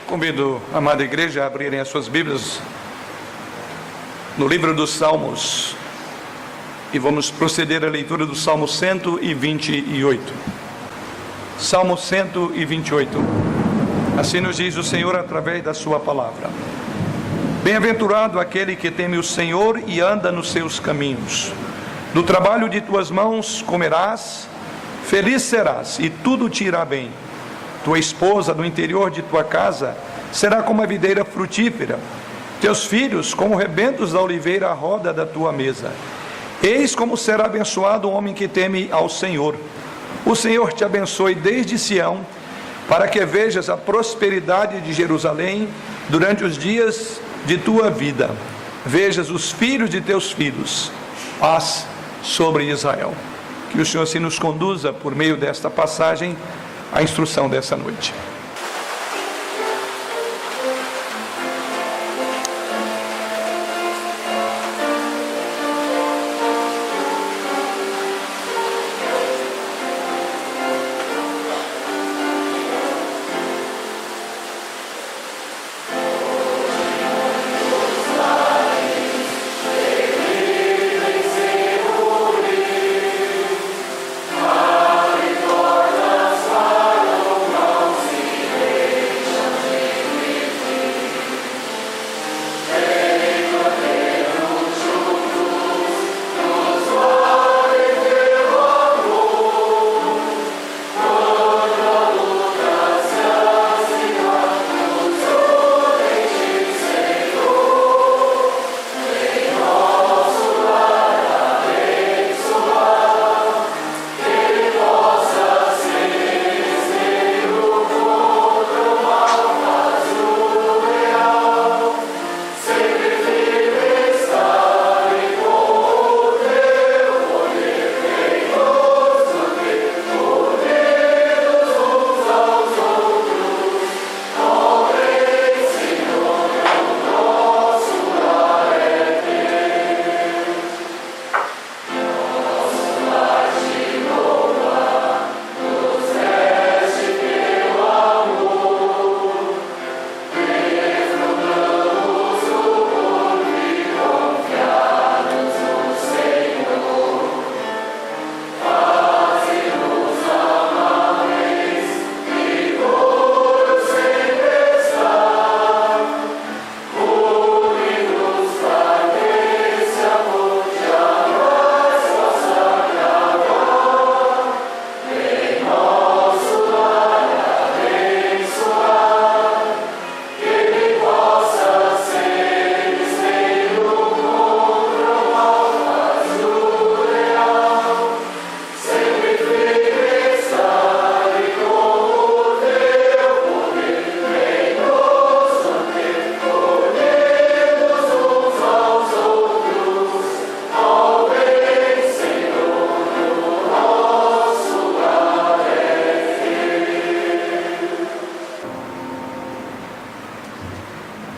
Convido a amada igreja a abrirem as suas Bíblias no livro dos Salmos e vamos proceder à leitura do Salmo 128. Salmo 128. Assim nos diz o Senhor através da sua palavra: Bem-aventurado aquele que teme o Senhor e anda nos seus caminhos. Do trabalho de tuas mãos comerás, feliz serás e tudo te irá bem. Tua esposa no interior de tua casa será como a videira frutífera, teus filhos como rebentos da oliveira à roda da tua mesa. Eis como será abençoado o homem que teme ao Senhor. O Senhor te abençoe desde Sião, para que vejas a prosperidade de Jerusalém durante os dias de tua vida. Vejas os filhos de teus filhos. Paz sobre Israel. Que o Senhor assim nos conduza por meio desta passagem a instrução dessa noite.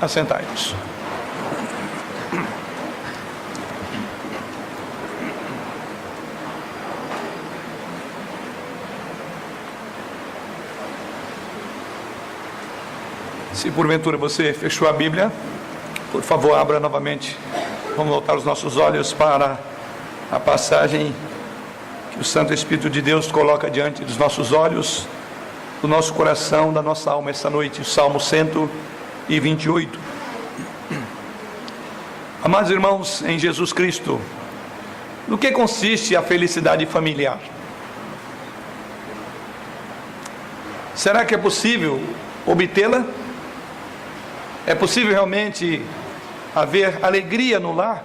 Assentai-vos. Se porventura você fechou a Bíblia, por favor, abra novamente. Vamos voltar os nossos olhos para a passagem que o Santo Espírito de Deus coloca diante dos nossos olhos, do nosso coração, da nossa alma esta noite, o Salmo 128. Amados irmãos em Jesus Cristo, no que consiste a felicidade familiar? Será que é possível obtê-la? É possível realmente haver alegria no lar?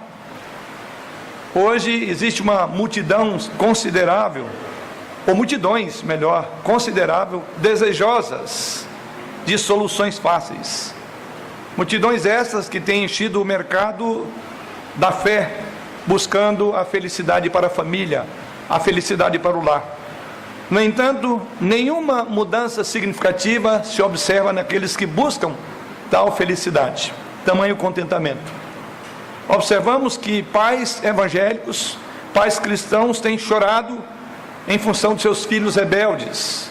Hoje existe uma multidão considerável, ou multidões, melhor, considerável, desejosas de soluções fáceis. Multidões essas que têm enchido o mercado da fé, buscando a felicidade para a família, a felicidade para o lar. No entanto, nenhuma mudança significativa se observa naqueles que buscam tal felicidade, tamanho contentamento. Observamos que pais evangélicos, pais cristãos têm chorado em função de seus filhos rebeldes.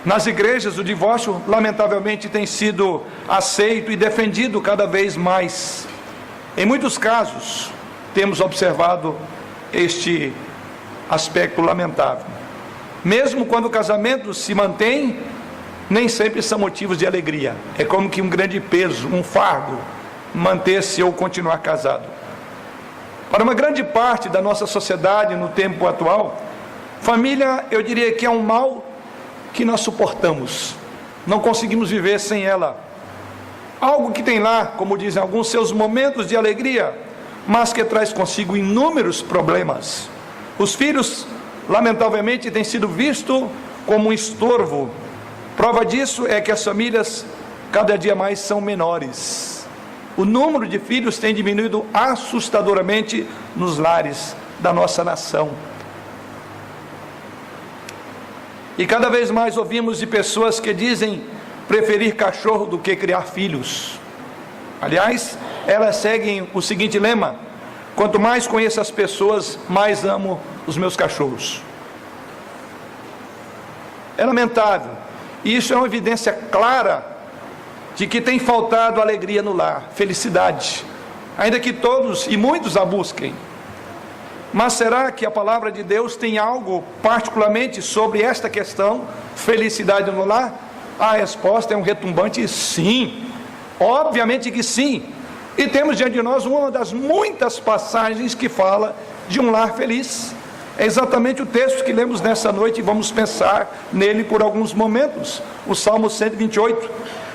Nas igrejas, o divórcio, lamentavelmente, tem sido aceito e defendido cada vez mais. Em muitos casos, temos observado este aspecto lamentável. Mesmo quando o casamento se mantém, nem sempre são motivos de alegria. É como que um grande peso, um fardo, manter-se ou continuar casado. Para uma grande parte da nossa sociedade no tempo atual, família, eu diria que é um mal que nós suportamos. Não conseguimos viver sem ela. Algo que tem lá, como dizem alguns, seus momentos de alegria, mas que traz consigo inúmeros problemas. Os filhos, lamentavelmente, têm sido vistos como um estorvo. Prova disso é que as famílias cada dia mais são menores. O número de filhos tem diminuído assustadoramente nos lares da nossa nação. E cada vez mais ouvimos de pessoas que dizem preferir cachorro do que criar filhos. Aliás, elas seguem o seguinte lema: quanto mais conheço as pessoas, mais amo os meus cachorros. É lamentável. E isso é uma evidência clara de que tem faltado alegria no lar, felicidade, ainda que todos e muitos a busquem. Mas será que a palavra de Deus tem algo particularmente sobre esta questão, felicidade no lar? A resposta é um retumbante sim, obviamente que sim. E temos diante de nós uma das muitas passagens que fala de um lar feliz. É exatamente o texto que lemos nessa noite e vamos pensar nele por alguns momentos. O Salmo 128.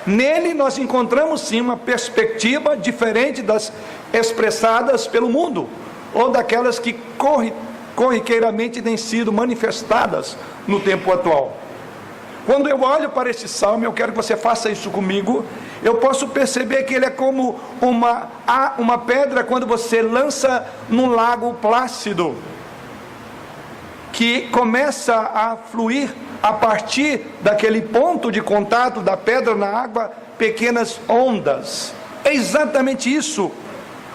Nele nós encontramos sim uma perspectiva diferente das expressadas pelo mundo, ou daquelas que corriqueiramente têm sido manifestadas no tempo atual. Quando eu olho para este salmo, eu quero que você faça isso comigo, eu posso perceber que ele é como uma pedra quando você lança num lago plácido, que começa a fluir a partir daquele ponto de contato da pedra na água, pequenas ondas. É exatamente isso.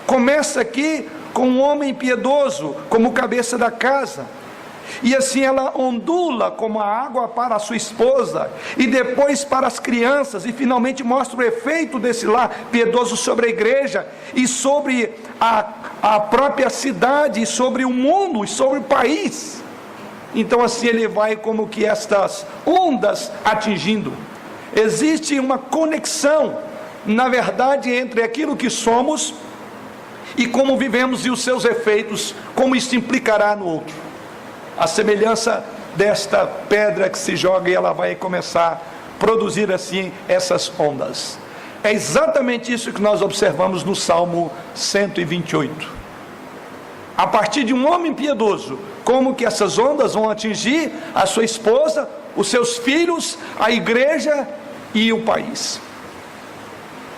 Começa aqui com um homem piedoso como cabeça da casa, e assim ela ondula como a água para a sua esposa, e depois para as crianças, e finalmente mostra o efeito desse lar piedoso sobre a igreja, e sobre a própria cidade, e sobre o mundo, e sobre o país. Então assim ele vai como que estas ondas atingindo. Existe uma conexão, na verdade, entre aquilo que somos e como vivemos e os seus efeitos, como isso implicará no outro. A semelhança desta pedra que se joga e ela vai começar a produzir assim essas ondas. É exatamente isso que nós observamos no Salmo 128. A partir de um homem piedoso, como que essas ondas vão atingir a sua esposa, os seus filhos, a igreja e o país.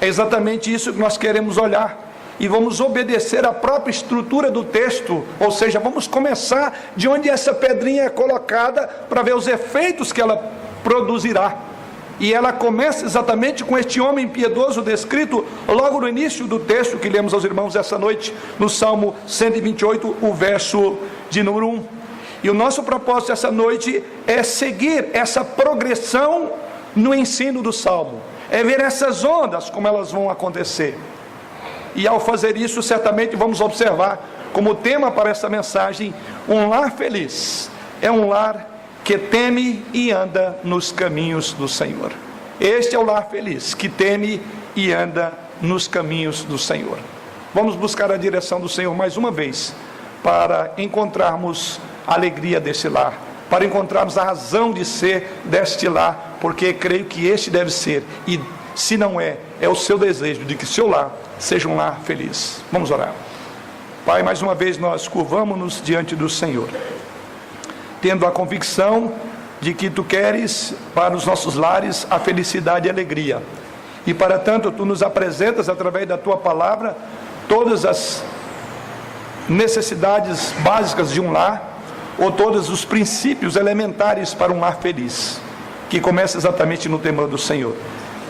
É exatamente isso que nós queremos olhar. E vamos obedecer à própria estrutura do texto, ou seja, vamos começar de onde essa pedrinha é colocada para ver os efeitos que ela produzirá. E ela começa exatamente com este homem piedoso descrito logo no início do texto que lemos aos irmãos essa noite, no Salmo 128, o verso de número 1. E o nosso propósito essa noite é seguir essa progressão no ensino do Salmo, é ver essas ondas, como elas vão acontecer. E ao fazer isso, certamente vamos observar como tema para essa mensagem: um lar feliz é um lar que teme e anda nos caminhos do Senhor. Este é o lar feliz, que teme e anda nos caminhos do Senhor. Vamos buscar a direção do Senhor mais uma vez, para encontrarmos a alegria desse lar, para encontrarmos a razão de ser deste lar, porque creio que este deve ser, e se não é o seu desejo de que seu lar seja um lar feliz. Vamos orar. Pai, mais uma vez nós curvamos-nos diante do Senhor, tendo a convicção de que Tu queres para os nossos lares a felicidade e a alegria, e para tanto Tu nos apresentas através da Tua palavra todas as necessidades básicas de um lar, ou todos os princípios elementares para um lar feliz, que começa exatamente no temor do Senhor.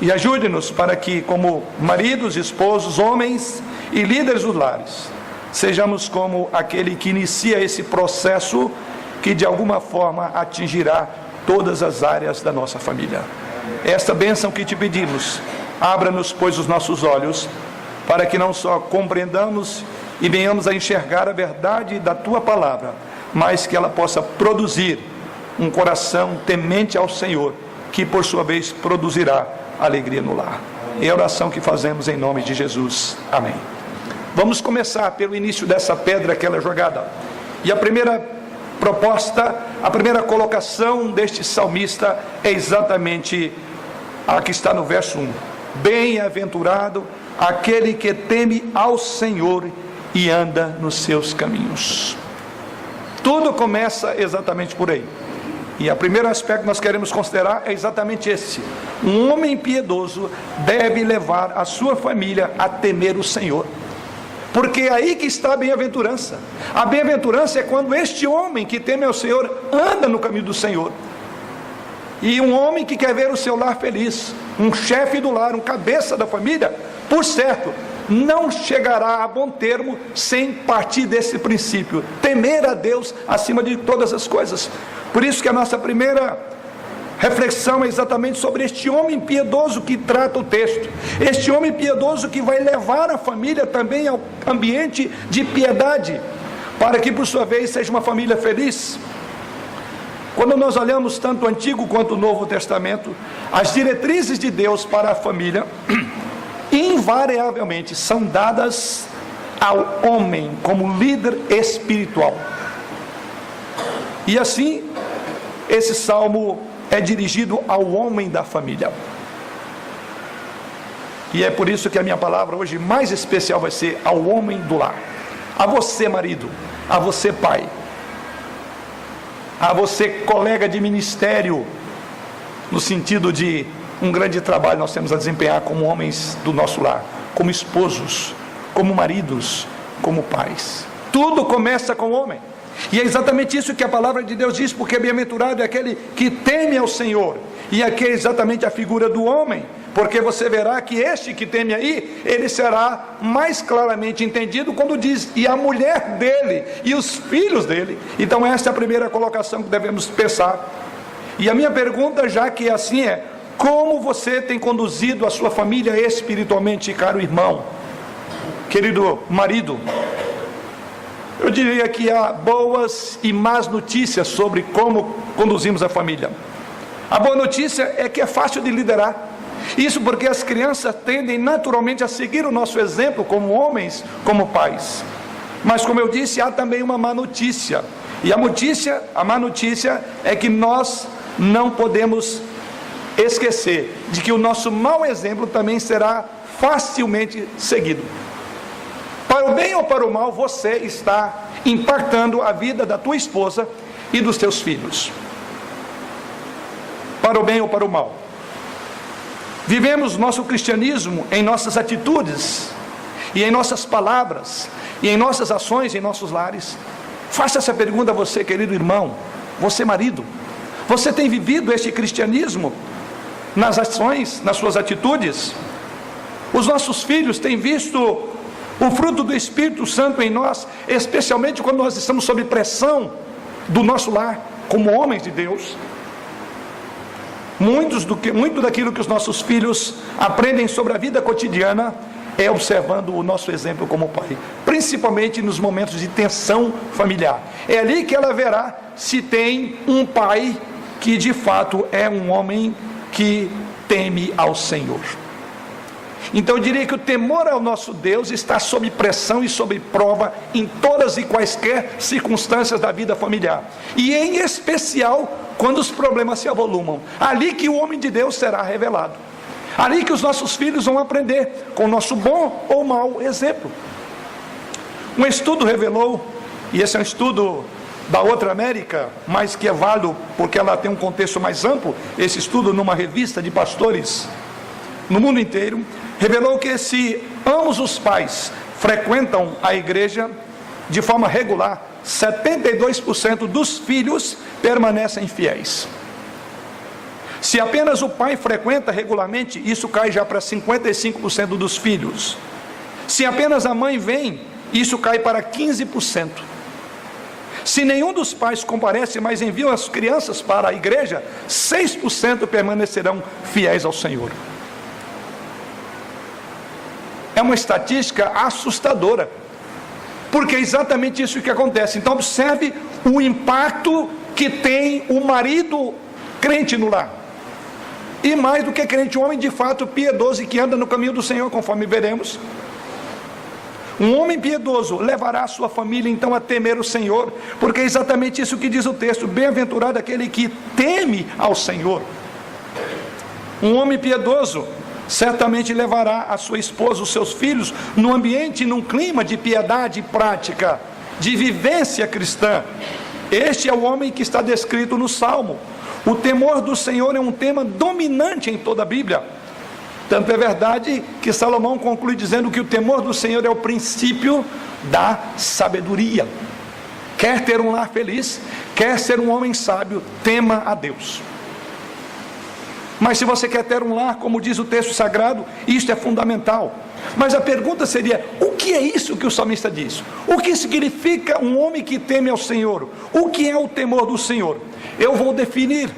E ajude-nos para que, como maridos, esposos, homens e líderes dos lares, sejamos como aquele que inicia esse processo que de alguma forma atingirá todas as áreas da nossa família. Esta bênção que te pedimos, abra-nos, pois, os nossos olhos, para que não só compreendamos e venhamos a enxergar a verdade da tua palavra, mas que ela possa produzir um coração temente ao Senhor, que por sua vez produzirá alegria no lar. É a oração que fazemos em nome de Jesus. Amém. Vamos começar pelo início dessa pedra que ela é jogada. E a primeira proposta, a primeira colocação deste salmista é exatamente a que está no verso 1. Bem-aventurado aquele que teme ao Senhor e anda nos seus caminhos. Tudo começa exatamente por aí. E o primeiro aspecto que nós queremos considerar é exatamente esse. Um homem piedoso deve levar a sua família a temer o Senhor. Porque é aí que está a bem-aventurança. A bem-aventurança é quando este homem que teme ao Senhor anda no caminho do Senhor. E um homem que quer ver o seu lar feliz, um chefe do lar, um cabeça da família, por certo, não chegará a bom termo sem partir desse princípio: temer a Deus acima de todas as coisas. Por isso que a nossa primeira reflexão é exatamente sobre este homem piedoso que trata o texto. Este homem piedoso que vai levar a família também ao ambiente de piedade, para que por sua vez seja uma família feliz. Quando nós olhamos tanto o Antigo quanto o Novo Testamento, as diretrizes de Deus para a família invariavelmente são dadas ao homem como líder espiritual. E assim, esse salmo é dirigido ao homem da família. E é por isso que a minha palavra hoje mais especial vai ser ao homem do lar. A você, marido, a você, pai, a você, colega de ministério, no sentido de um grande trabalho nós temos a desempenhar como homens do nosso lar, como esposos, como maridos, como pais. Tudo começa com o homem. E é exatamente isso que a palavra de Deus diz, porque bem-aventurado é aquele que teme ao Senhor. E aqui é exatamente a figura do homem, porque você verá que este que teme aí, ele será mais claramente entendido quando diz, e a mulher dele, e os filhos dele. Então esta é a primeira colocação que devemos pensar. E a minha pergunta, já que assim é: como você tem conduzido a sua família espiritualmente, caro irmão, querido marido? Eu diria que há boas e más notícias sobre como conduzimos a família. A boa notícia é que é fácil de liderar. Isso porque as crianças tendem naturalmente a seguir o nosso exemplo como homens, como pais. Mas como eu disse, há também uma má notícia. E a má notícia é que nós não podemos esquecer de que o nosso mau exemplo também será facilmente seguido. Para o bem ou para o mal, você está impactando a vida da tua esposa e dos teus filhos. Para o bem ou para o mal. Vivemos nosso cristianismo em nossas atitudes, e em nossas palavras, e em nossas ações, em nossos lares. Faça essa pergunta a você, querido irmão, você marido. Você tem vivido este cristianismo nas ações, nas suas atitudes? Os nossos filhos têm visto o fruto do Espírito Santo em nós, especialmente quando nós estamos sob pressão do nosso lar, como homens de Deus. Muito daquilo que os nossos filhos aprendem sobre a vida cotidiana é observando o nosso exemplo como pai, principalmente nos momentos de tensão familiar. É ali que ela verá se tem um pai que de fato é um homem que teme ao Senhor. Então eu diria que o temor ao nosso Deus está sob pressão e sob prova em todas e quaisquer circunstâncias da vida familiar, e em especial quando os problemas se avolumam. Ali que o homem de Deus será revelado, ali que os nossos filhos vão aprender com o nosso bom ou mau exemplo. Um estudo revelou, e esse é um estudo da Outra América, mas que é válido porque ela tem um contexto mais amplo, esse estudo numa revista de pastores no mundo inteiro, revelou que se ambos os pais frequentam a igreja de forma regular, 72% dos filhos permanecem fiéis. Se apenas o pai frequenta regularmente, isso cai já para 55% dos filhos. Se apenas a mãe vem, isso cai para 15%. Se nenhum dos pais comparece, mas enviam as crianças para a igreja, 6% permanecerão fiéis ao Senhor. É uma estatística assustadora, porque é exatamente isso que acontece. Então observe o impacto que tem o marido crente no lar. E mais do que crente, um homem de fato piedoso e que anda no caminho do Senhor, conforme veremos. Um homem piedoso levará a sua família então a temer o Senhor, porque é exatamente isso que diz o texto: bem-aventurado aquele que teme ao Senhor. Um homem piedoso certamente levará a sua esposa, os seus filhos, num ambiente, num clima de piedade prática, de vivência cristã. Este é o homem que está descrito no Salmo. O temor do Senhor é um tema dominante em toda a Bíblia. Tanto é verdade que Salomão conclui dizendo que o temor do Senhor é o princípio da sabedoria. Quer ter um lar feliz, quer ser um homem sábio, tema a Deus. Mas se você quer ter um lar, como diz o texto sagrado, isto é fundamental. Mas a pergunta seria: o que é isso que o salmista diz? O que significa um homem que teme ao Senhor? O que é o temor do Senhor? Eu vou definir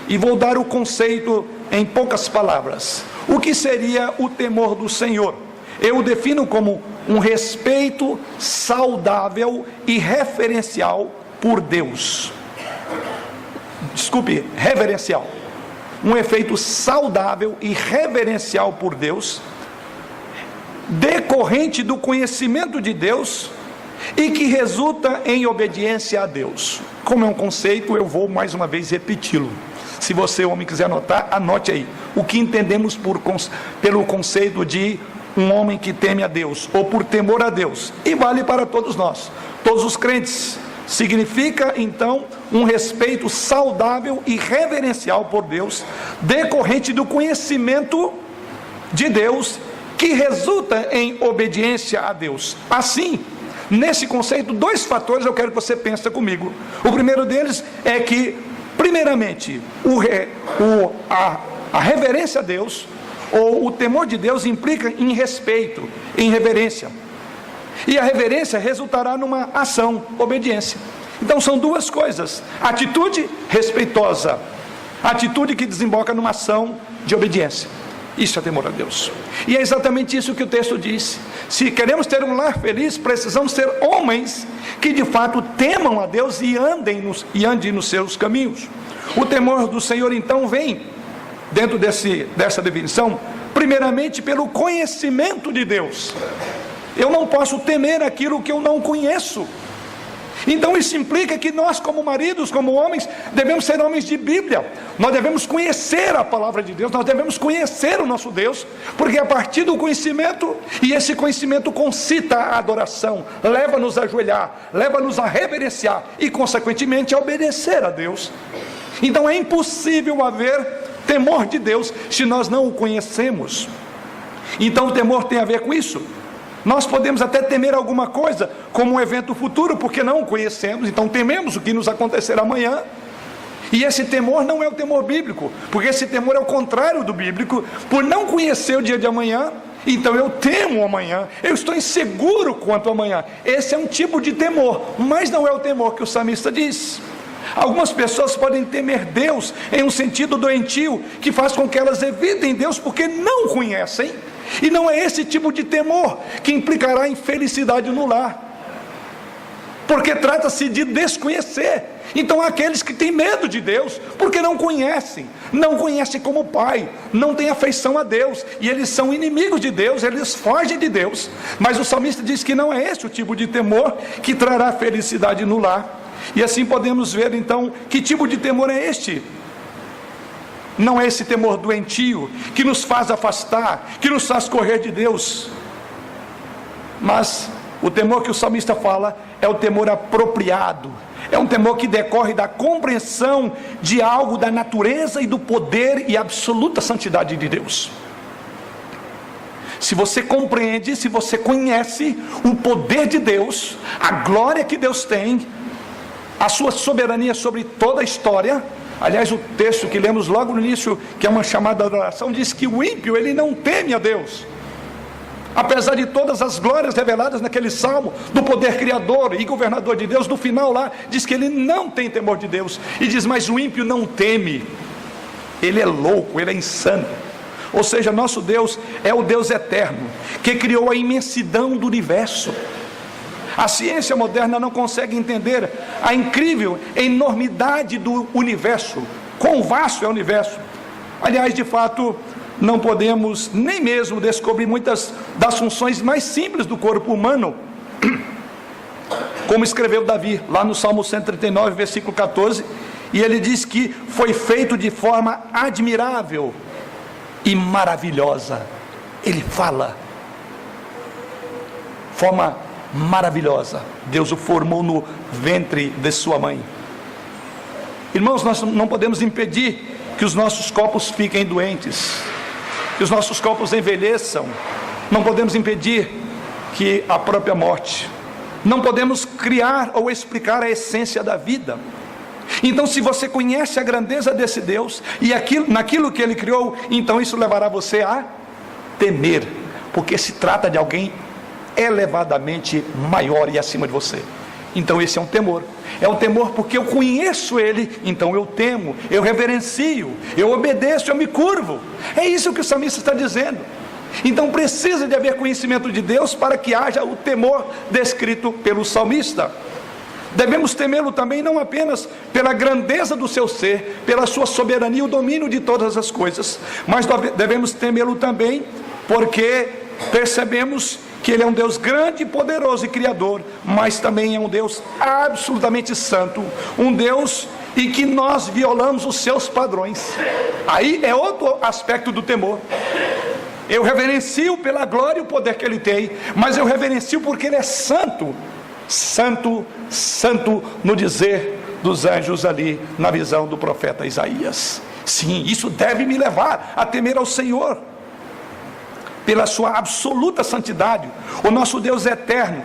e vou dar o conceito em poucas palavras. O que seria o temor do Senhor? Eu o defino como um respeito saudável e referencial por Deus. Desculpe, reverencial. Um efeito saudável e reverencial por Deus, decorrente do conhecimento de Deus e que resulta em obediência a Deus. Como é um conceito, eu vou mais uma vez repeti-lo. Se você, homem, quiser anotar, anote aí. O que entendemos pelo conceito de um homem que teme a Deus, ou por temor a Deus, e vale para todos nós, todos os crentes. Significa então um respeito saudável e reverencial por Deus, decorrente do conhecimento de Deus, que resulta em obediência a Deus. Assim, nesse conceito, dois fatores eu quero que você pense comigo. O primeiro deles é que, primeiramente, a reverência a Deus, ou o temor de Deus, implica em respeito, em reverência. E a reverência resultará numa ação, obediência. Então são duas coisas: atitude respeitosa, atitude que desemboca numa ação de obediência. Isso é temor a Deus. E é exatamente isso que o texto diz. Se queremos ter um lar feliz, precisamos ser homens que de fato temam a Deus e andem nos seus caminhos. O temor do Senhor então vem, dentro dessa definição, primeiramente pelo conhecimento de Deus. Eu não posso temer aquilo que eu não conheço. Então isso implica que nós, como maridos, como homens, devemos ser homens de Bíblia. Nós devemos conhecer a palavra de Deus, nós devemos conhecer o nosso Deus, porque a partir do conhecimento, e esse conhecimento concita a adoração, leva-nos a ajoelhar, leva-nos a reverenciar e consequentemente a obedecer a Deus. Então é impossível haver temor de Deus se nós não o conhecemos. Então o temor tem a ver com isso. Nós podemos até temer alguma coisa, como um evento futuro, porque não o conhecemos, então tememos o que nos acontecerá amanhã. E esse temor não é o temor bíblico, porque esse temor é o contrário do bíblico. Por não conhecer o dia de amanhã, então eu temo amanhã, eu estou inseguro quanto ao amanhã. Esse é um tipo de temor, mas não é o temor que o salmista diz. Algumas pessoas podem temer Deus em um sentido doentio, que faz com que elas evitem Deus porque não conhecem. E não é esse tipo de temor que implicará em felicidade no lar, porque trata-se de desconhecer. Então aqueles que têm medo de Deus, porque não conhecem como Pai, não têm afeição a Deus, e eles são inimigos de Deus, eles fogem de Deus. Mas o salmista diz que não é esse o tipo de temor que trará felicidade no lar. E assim podemos ver então que tipo de temor é este. Não é esse temor doentio que nos faz afastar, que nos faz correr de Deus. Mas o temor que o salmista fala é o temor apropriado. É um temor que decorre da compreensão de algo da natureza e do poder e absoluta santidade de Deus. Se você compreende, se você conhece o poder de Deus, a glória que Deus tem, a sua soberania sobre toda a história. Aliás, o texto que lemos logo no início, que é uma chamada de adoração, diz que o ímpio, ele não teme a Deus. Apesar de todas as glórias reveladas naquele salmo, do poder criador e governador de Deus, no final lá, diz que ele não tem temor de Deus. E diz, mas o ímpio não teme. Ele é louco, ele é insano. Ou seja, nosso Deus é o Deus eterno, que criou a imensidão do universo. A ciência moderna não consegue entender a incrível enormidade do universo. Quão vasto é o universo. Aliás, de fato, não podemos nem mesmo descobrir muitas das funções mais simples do corpo humano, como escreveu Davi lá no Salmo 139, versículo 14, e ele diz que foi feito de forma admirável e maravilhosa. Ele fala, forma maravilhosa, Deus o formou no ventre de sua mãe. Irmãos, nós não podemos impedir que os nossos corpos fiquem doentes, que os nossos corpos envelheçam. Não podemos impedir que a própria morte. Não podemos criar ou explicar a essência da vida. Então, se você conhece a grandeza desse Deus e naquilo que Ele criou, então isso levará você a temer, porque se trata de alguém elevadamente maior e acima de você. Então esse é um temor. É um temor porque eu conheço Ele, então eu temo, eu reverencio, eu obedeço, eu me curvo. É isso que o salmista está dizendo. Então precisa de haver conhecimento de Deus para que haja o temor descrito pelo salmista. Devemos temê-lo também não apenas pela grandeza do seu ser, pela sua soberania e o domínio de todas as coisas, mas devemos temê-lo também porque percebemos que Ele é um Deus grande, poderoso e criador, mas também é um Deus absolutamente santo, um Deus em que nós violamos os seus padrões. Aí é outro aspecto do temor. Eu reverencio pela glória e o poder que Ele tem, mas eu reverencio porque Ele é santo, santo, santo, no dizer dos anjos ali, na visão do profeta Isaías. Sim, isso deve me levar a temer ao Senhor, pela sua absoluta santidade. O nosso Deus é eterno,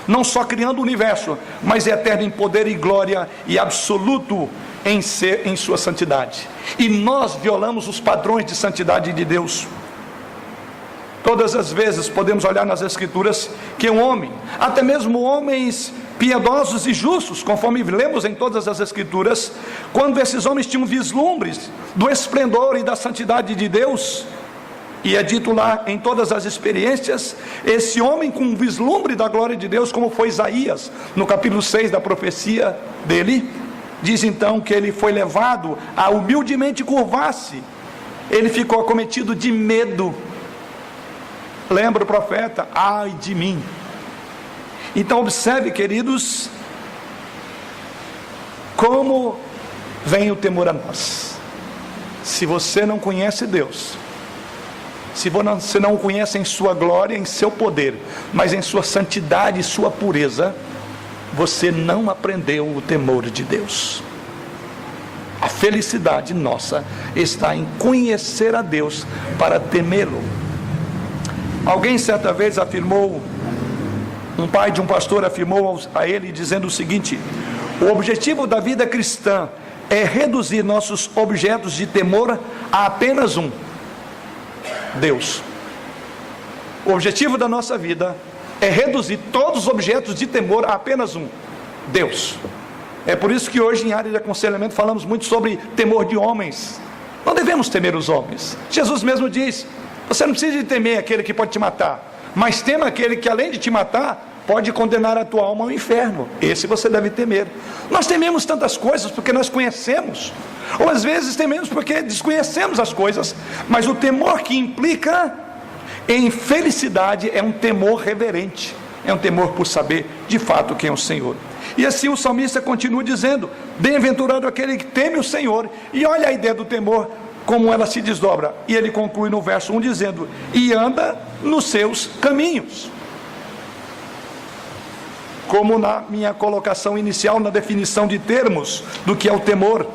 não só criando o universo, mas é eterno em poder e glória e absoluto em ser, em sua santidade. E nós violamos os padrões de santidade de Deus. Todas as vezes podemos olhar nas Escrituras que um homem, até mesmo homens piedosos e justos, conforme lemos em todas as Escrituras, quando esses homens tinham vislumbres do esplendor e da santidade de Deus, e é dito lá em todas as experiências, esse homem com um vislumbre da glória de Deus, como foi Isaías, no capítulo 6 da profecia dele, diz então que ele foi levado a humildemente curvar-se, ele ficou acometido de medo. Lembra o profeta? Ai de mim. Então observe, queridos, como vem o temor a nós. Se você não conhece Deus, se você não o conhece em sua glória, em seu poder, mas em sua santidade e sua pureza, você não aprendeu o temor de Deus. A felicidade nossa está em conhecer a Deus para temê-lo. Alguém certa vez afirmou, um pai de um pastor afirmou a ele dizendo o seguinte: o objetivo da vida cristã é reduzir nossos objetos de temor a apenas um: Deus. O objetivo da nossa vida é reduzir todos os objetos de temor a apenas um: Deus. É por isso que hoje em área de aconselhamento falamos muito sobre temor de homens. Não devemos temer os homens. Jesus mesmo diz: você não precisa de temer aquele que pode te matar, mas tema aquele que além de te matar pode condenar a tua alma ao inferno. Esse você deve temer. Nós tememos tantas coisas porque nós conhecemos, ou às vezes tememos porque desconhecemos as coisas, mas o temor que implica em felicidade é um temor reverente, é um temor por saber de fato quem é o Senhor. E assim o salmista continua dizendo: bem-aventurado aquele que teme o Senhor. E olha a ideia do temor, como ela se desdobra. E ele conclui no verso 1 dizendo: e anda nos seus caminhos. Como na minha colocação inicial, na definição de termos do que é o temor,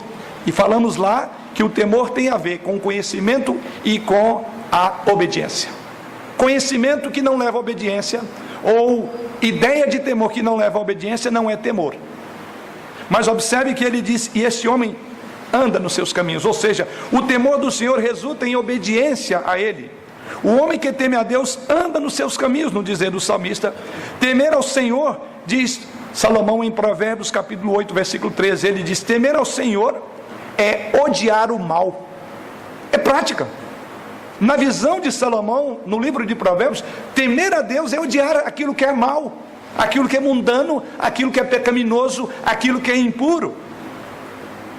e falamos lá que o temor tem a ver com o conhecimento e com a obediência. Conhecimento que não leva à obediência, ou ideia de temor que não leva à obediência, não é temor. Mas observe que ele diz: e esse homem anda nos seus caminhos, ou seja, o temor do Senhor resulta em obediência a Ele. O homem que teme a Deus anda nos seus caminhos, no dizer do salmista. Temer ao Senhor, diz Salomão em Provérbios capítulo 8, versículo 13, ele diz: temer ao Senhor é odiar o mal. É prática. Na visão de Salomão, no livro de Provérbios, temer a Deus é odiar aquilo que é mal, aquilo que é mundano, aquilo que é pecaminoso, aquilo que é impuro.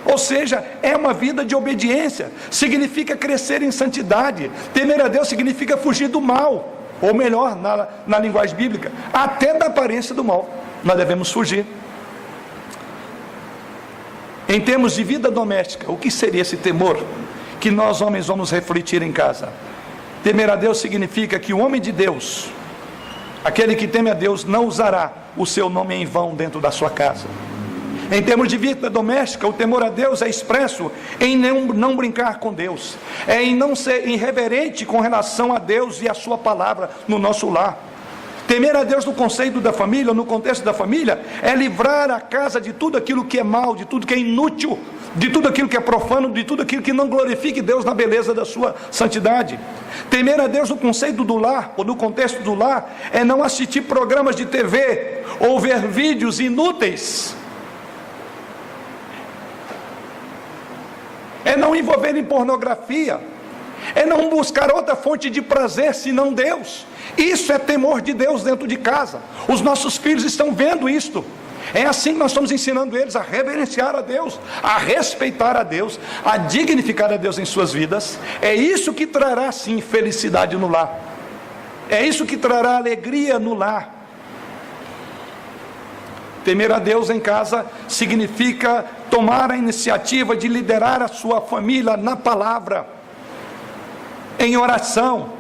Ou seja, é uma vida de obediência, significa crescer em santidade. Temer a Deus significa fugir do mal, ou melhor, na linguagem bíblica, até da aparência do mal, nós devemos fugir. Em termos de vida doméstica, o que seria esse temor que nós homens vamos refletir em casa? Temer a Deus significa que o homem de Deus, aquele que teme a Deus, não usará o seu nome em vão dentro da sua casa. Em termos de vida doméstica, o temor a Deus é expresso em não brincar com Deus, é em não ser irreverente com relação a Deus e a sua palavra no nosso lar. Temer a Deus no conceito da família, no contexto da família, é livrar a casa de tudo aquilo que é mal, de tudo que é inútil, de tudo aquilo que é profano, de tudo aquilo que não glorifique Deus na beleza da sua santidade. Temer a Deus no conceito do lar, ou no contexto do lar, é não assistir programas de TV, ou ver vídeos inúteis, é não envolver em pornografia, é não buscar outra fonte de prazer senão Deus. Isso é temor de Deus dentro de casa. Os nossos filhos estão vendo isto. É assim que nós estamos ensinando eles a reverenciar a Deus, a respeitar a Deus, a dignificar a Deus em suas vidas. É isso que trará sim felicidade no lar, é isso que trará alegria no lar. Temer a Deus em casa significa tomar a iniciativa de liderar a sua família na palavra, em oração,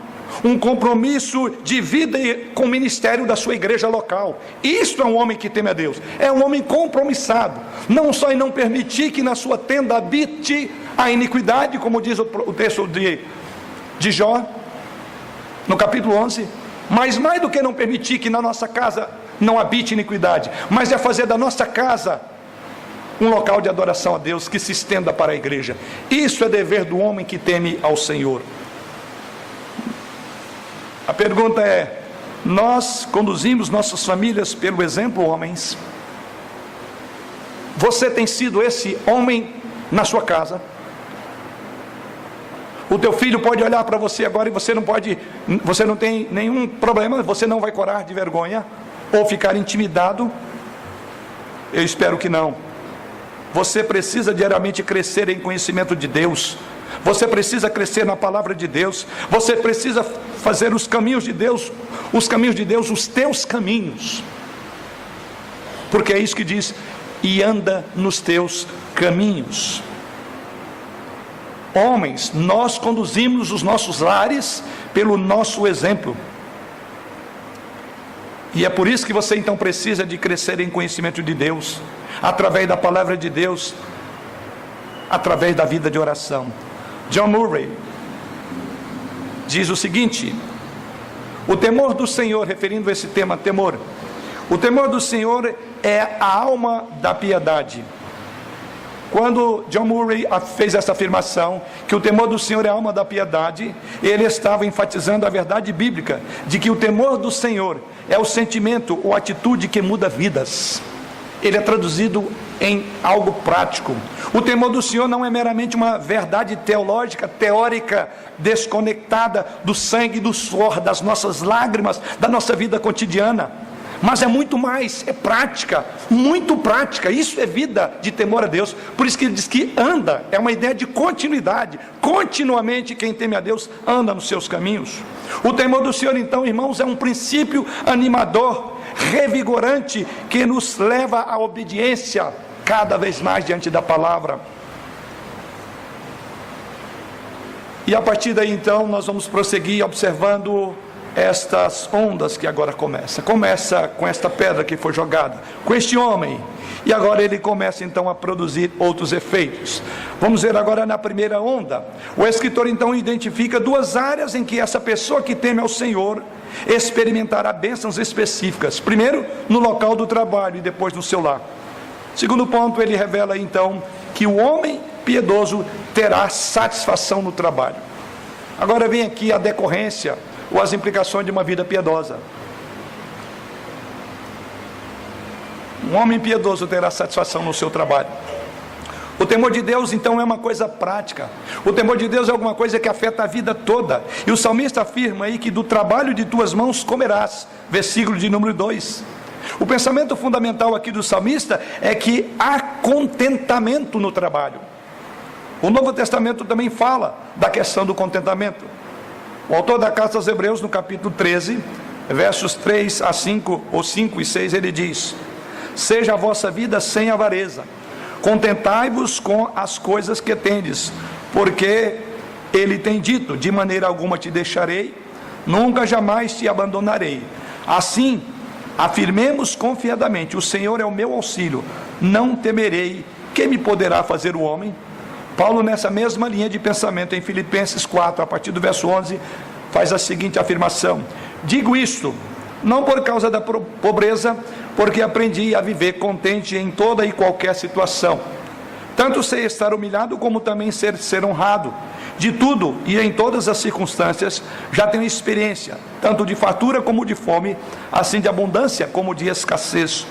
um compromisso de vida com o ministério da sua igreja local. Isso é um homem que teme a Deus, é um homem compromissado, não só em não permitir que na sua tenda habite a iniquidade, como diz o texto de Jó, no capítulo 11, mas mais do que não permitir que na nossa casa não habite iniquidade, mas é fazer da nossa casa um local de adoração a Deus que se estenda para a igreja. Isso é dever do homem que teme ao Senhor. A pergunta é: nós conduzimos nossas famílias pelo exemplo, homens? Você tem sido esse homem na sua casa? O teu filho pode olhar para você agora e você não tem nenhum problema, você não vai corar de vergonha ou ficar intimidado? Eu espero que não. Você precisa diariamente crescer em conhecimento de Deus, você precisa crescer na palavra de Deus, você precisa fazer os caminhos de Deus, os teus caminhos, porque é isso que diz: e anda nos teus caminhos. Homens, nós conduzimos os nossos lares pelo nosso exemplo, e é por isso que você então precisa de crescer em conhecimento de Deus, através da palavra de Deus, através da vida de oração. John Murray diz o seguinte: o temor do Senhor, referindo a esse tema, temor, o temor do Senhor é a alma da piedade. Quando John Murray fez essa afirmação, que o temor do Senhor é a alma da piedade, ele estava enfatizando a verdade bíblica, de que o temor do Senhor é o sentimento ou atitude que muda vidas. Ele é traduzido em algo prático. O temor do Senhor não é meramente uma verdade teológica, teórica, desconectada do sangue, do suor, das nossas lágrimas, da nossa vida cotidiana, mas é muito mais, é prática, muito prática. Isso é vida de temor a Deus. Por isso que ele diz que anda, é uma ideia de continuidade. Continuamente quem teme a Deus anda nos seus caminhos. O temor do Senhor, então, irmãos, é um princípio animador, revigorante, que nos leva à obediência cada vez mais diante da palavra. E a partir daí então nós vamos prosseguir observando estas ondas que agora começa com esta pedra que foi jogada, com este homem, e agora ele começa então a produzir outros efeitos. Vamos ver agora na primeira onda. O escritor então identifica duas áreas em que essa pessoa que teme ao Senhor experimentará bênçãos específicas: primeiro no local do trabalho e depois no seu lar. Segundo ponto, ele revela então que o homem piedoso terá satisfação no trabalho. Agora vem aqui a decorrência ou as implicações de uma vida piedosa. Um homem piedoso terá satisfação no seu trabalho. O temor de Deus, então, é uma coisa prática. O temor de Deus é alguma coisa que afeta a vida toda. E o salmista afirma aí que do trabalho de tuas mãos comerás. Versículo de número 2. O pensamento fundamental aqui do salmista é que há contentamento no trabalho. O Novo Testamento também fala da questão do contentamento. O autor da carta aos Hebreus, no capítulo 13, versos 3 a 5, ou 5 e 6, ele diz: seja a vossa vida sem avareza, contentai-vos com as coisas que tendes, porque ele tem dito: de maneira alguma te deixarei, nunca jamais te abandonarei. Assim, afirmemos confiadamente: o Senhor é o meu auxílio, não temerei. Quem me poderá fazer o homem? Paulo, nessa mesma linha de pensamento, em Filipenses 4, a partir do verso 11, faz a seguinte afirmação: digo isto, não por causa da pobreza, porque aprendi a viver contente em toda e qualquer situação. Tanto sei estar humilhado, como também ser honrado. De tudo e em todas as circunstâncias, já tenho experiência, tanto de fartura como de fome, assim de abundância como de escassez.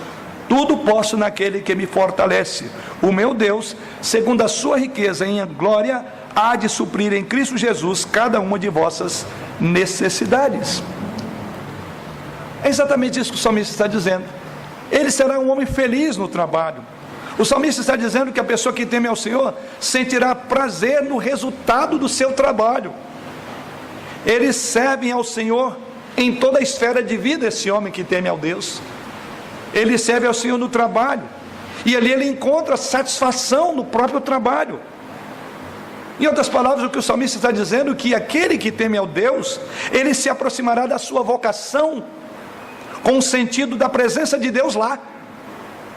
Tudo posso naquele que me fortalece. O meu Deus, segundo a sua riqueza em glória, há de suprir em Cristo Jesus cada uma de vossas necessidades. É exatamente isso que o salmista está dizendo. Ele será um homem feliz no trabalho. O salmista está dizendo que a pessoa que teme ao Senhor sentirá prazer no resultado do seu trabalho. Eles servem ao Senhor em toda a esfera de vida, esse homem que teme ao Deus. Ele serve ao Senhor no trabalho, e ali ele encontra satisfação no próprio trabalho. Em outras palavras, o que o salmista está dizendo é que aquele que teme ao Deus, ele se aproximará da sua vocação, com o sentido da presença de Deus lá.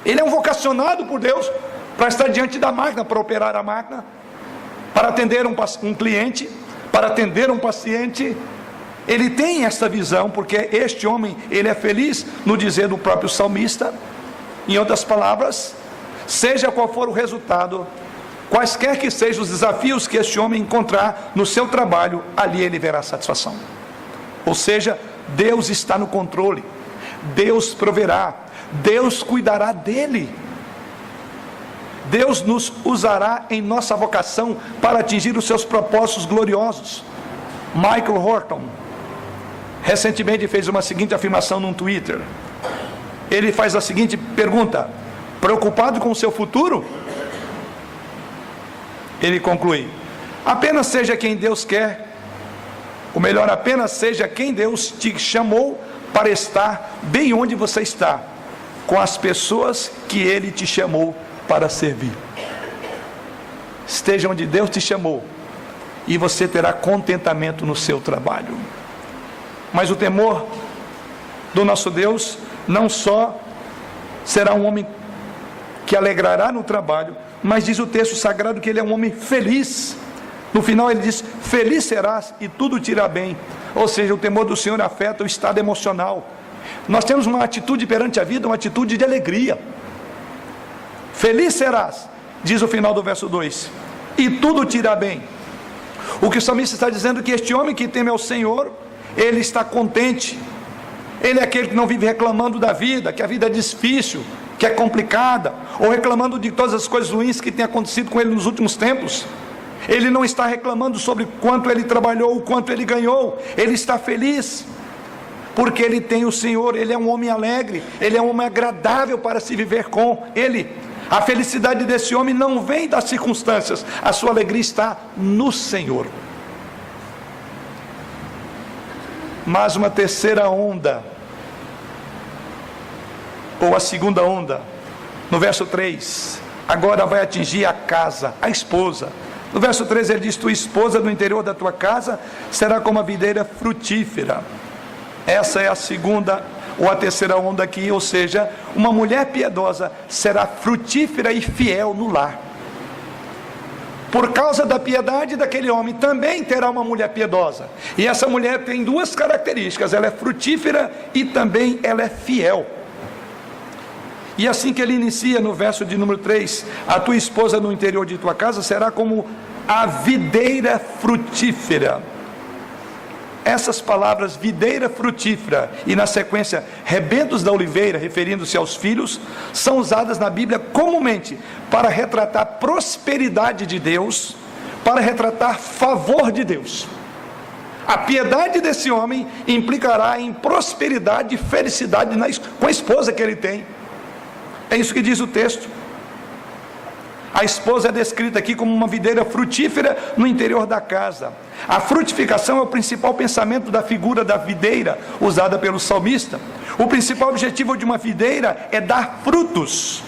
Ele é um vocacionado por Deus para estar diante da máquina, para operar a máquina, para atender um cliente, para atender um paciente. Ele tem esta visão, porque este homem, ele é feliz, no dizer do próprio salmista. Em outras palavras, seja qual for o resultado, quaisquer que sejam os desafios que este homem encontrar no seu trabalho, ali ele verá satisfação. Ou seja, Deus está no controle, Deus proverá, Deus cuidará dele. Deus nos usará em nossa vocação para atingir os seus propósitos gloriosos. Michael Horton recentemente fez uma seguinte afirmação no Twitter. Ele faz a seguinte pergunta: preocupado com o seu futuro? Ele conclui: apenas seja quem Deus quer, ou melhor, apenas seja quem Deus te chamou para estar bem onde você está, com as pessoas que Ele te chamou para servir. Esteja onde Deus te chamou, e você terá contentamento no seu trabalho. Mas o temor do nosso Deus não só será um homem que alegrará no trabalho, mas diz o texto sagrado que ele é um homem feliz. No final ele diz: feliz serás e tudo te irá bem. Ou seja, o temor do Senhor afeta o estado emocional. Nós temos uma atitude perante a vida, uma atitude de alegria. Feliz serás, diz o final do verso 2, e tudo te irá bem. O que o salmista está dizendo é que este homem que teme ao Senhor, ele está contente. Ele é aquele que não vive reclamando da vida, que a vida é difícil, que é complicada, ou reclamando de todas as coisas ruins que têm acontecido com ele nos últimos tempos. Ele não está reclamando sobre quanto ele trabalhou, o quanto ele ganhou. Ele está feliz, porque ele tem o Senhor. Ele é um homem alegre, ele é um homem agradável para se viver com ele. A felicidade desse homem não vem das circunstâncias, a sua alegria está no Senhor. Mas uma terceira onda, ou a segunda onda, no verso 3, agora vai atingir a casa, a esposa. No verso 3 ele diz: tua esposa no interior da tua casa será como a videira frutífera. Essa é a segunda ou a terceira onda aqui, ou seja, uma mulher piedosa será frutífera e fiel no lar. Por causa da piedade daquele homem, também terá uma mulher piedosa. E essa mulher tem duas características: ela é frutífera e também ela é fiel. E assim que ele inicia no verso de número 3, a tua esposa no interior de tua casa será como a videira frutífera. essas palavras videira frutífera e na sequência rebentos da oliveira, referindo-se aos filhos, são usadas na Bíblia comumente para retratar prosperidade de Deus, para retratar favor de Deus. A piedade desse homem implicará em prosperidade e felicidade com a esposa que ele tem. É isso que diz o texto. A esposa é descrita aqui como uma videira frutífera no interior da casa. A frutificação é o principal pensamento da figura da videira usada pelo salmista. O principal objetivo de uma videira é dar frutos.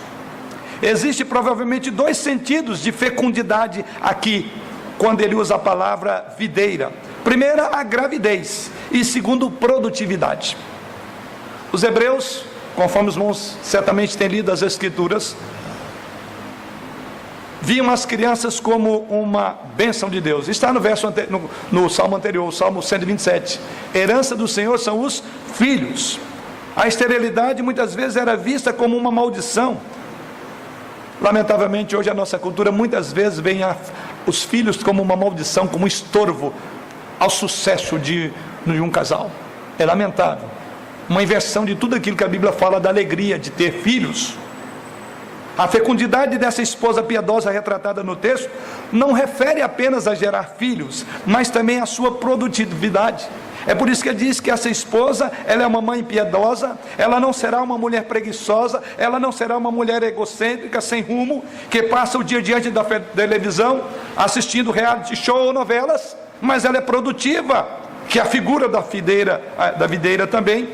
Existe provavelmente 2 sentidos de fecundidade aqui, quando ele usa a palavra videira. Primeira, a gravidez, e segundo, produtividade. Os hebreus, conforme os irmãos certamente têm lido as Escrituras, viam as crianças como uma bênção de Deus. Está no Salmo anterior, o Salmo 127. Herança do Senhor são os filhos. A esterilidade muitas vezes era vista como uma maldição. Lamentavelmente hoje a nossa cultura muitas vezes vê os filhos como uma maldição, como um estorvo ao sucesso de um casal. É lamentável. Uma inversão de tudo aquilo que a Bíblia fala da alegria de ter filhos. A fecundidade dessa esposa piedosa retratada no texto não refere apenas a gerar filhos, mas também a sua produtividade. É por isso que ele diz que essa esposa, ela é uma mãe piedosa, ela não será uma mulher preguiçosa, ela não será uma mulher egocêntrica, sem rumo, que passa o dia diante da televisão, assistindo reality show ou novelas, mas ela é produtiva, que é a figura da videira também.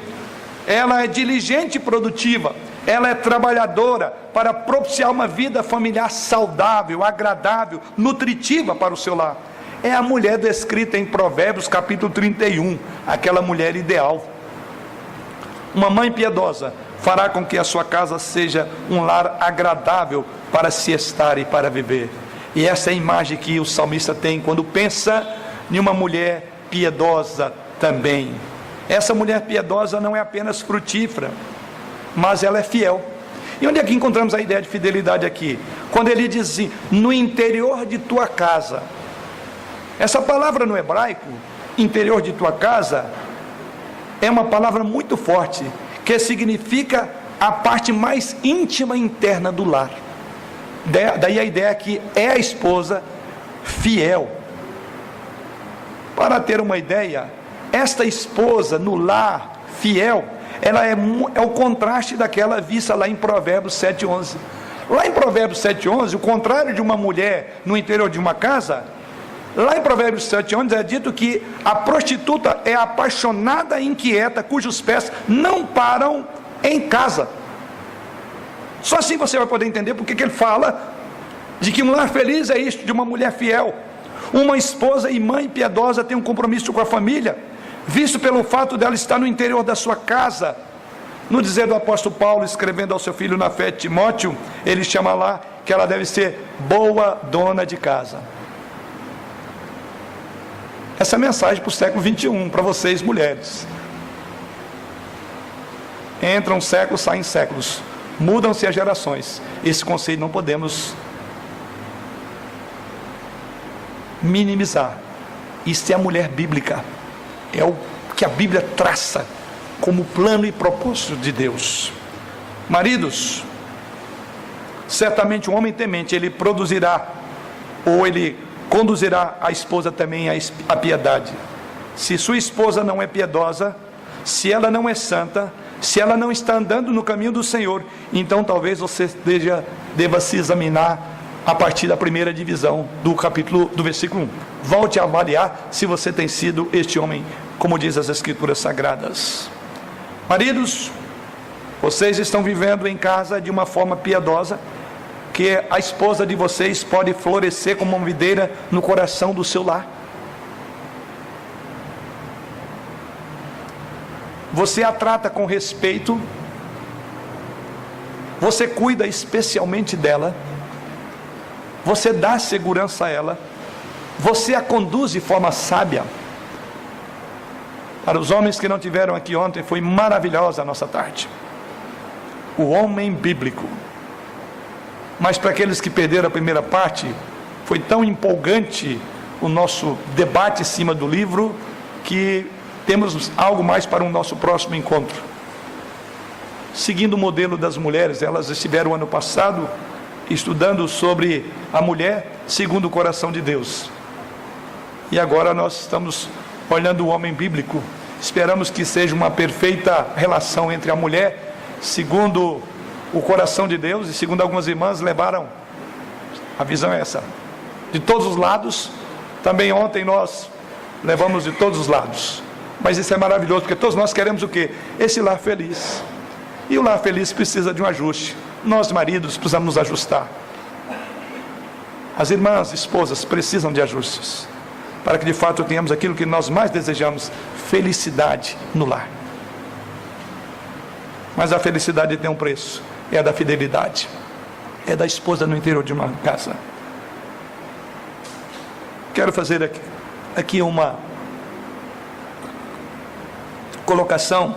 Ela é diligente e produtiva, ela é trabalhadora para propiciar uma vida familiar saudável, agradável, nutritiva para o seu lar. É a mulher descrita em Provérbios capítulo 31, aquela mulher ideal. Uma mãe piedosa fará com que a sua casa seja um lar agradável para se estar e para viver. E essa é a imagem que o salmista tem quando pensa em uma mulher piedosa também. Essa mulher piedosa não é apenas frutífera, mas ela é fiel. E onde é que encontramos a ideia de fidelidade aqui? Quando ele diz assim, no interior de tua casa. Essa palavra no hebraico, interior de tua casa, é uma palavra muito forte, que significa a parte mais íntima interna do lar. Daí a ideia que é a esposa fiel. Para ter uma ideia, esta esposa no lar fiel, ela é o contraste daquela vista lá em Provérbios 7:11. Lá em Provérbios 7:11, o contrário de uma mulher no interior de uma casa, lá em Provérbios 7:11 é dito que a prostituta é apaixonada e inquieta, cujos pés não param em casa. Só assim você vai poder entender porque que ele fala de que um lar feliz é isto, de uma mulher fiel. Uma esposa e mãe piedosa tem um compromisso com a família, visto pelo fato dela estar no interior da sua casa. No dizer do apóstolo Paulo, escrevendo ao seu filho na fé, Timóteo, ele chama lá que ela deve ser boa dona de casa. Essa é a mensagem para o século 21, para vocês mulheres. Entram séculos, saem séculos, mudam-se as gerações. Esse conceito não podemos minimizar. Isso é a mulher bíblica, é o que a Bíblia traça como plano e propósito de Deus. Maridos, certamente um homem temente, ele produzirá, ou ele conduzirá a esposa também à piedade. Se sua esposa não é piedosa, se ela não é santa, se ela não está andando no caminho do Senhor, então talvez você deva se examinar a partir da primeira divisão do versículo 1. Volte a avaliar se você tem sido este homem, como diz as Escrituras Sagradas. Maridos, vocês estão vivendo em casa de uma forma piedosa, que a esposa de vocês pode florescer como uma videira no coração do seu lar. Você a trata com respeito, você cuida especialmente dela, você dá segurança a ela, você a conduz de forma sábia. Para os homens que não tiveram aqui ontem, foi maravilhosa a nossa tarde. O homem bíblico. Mas para aqueles que perderam a primeira parte, foi tão empolgante o nosso debate em cima do livro, que temos algo mais para o nosso próximo encontro. Seguindo o modelo das mulheres, elas estiveram ano passado estudando sobre a mulher segundo o coração de Deus. E agora nós estamos olhando o homem bíblico. Esperamos que seja uma perfeita relação entre a mulher segundo o coração de Deus, e segundo algumas irmãs levaram, a visão é essa, de todos os lados. Também ontem nós levamos de todos os lados, mas isso é maravilhoso, porque todos nós queremos o quê? Esse lar feliz, e o lar feliz precisa de um ajuste. Nós maridos precisamos nos ajustar, as irmãs, esposas precisam de ajustes, para que de fato tenhamos aquilo que nós mais desejamos, felicidade no lar. Mas a felicidade tem um preço, é a da fidelidade, é da esposa no interior de uma casa. Quero fazer aqui uma colocação,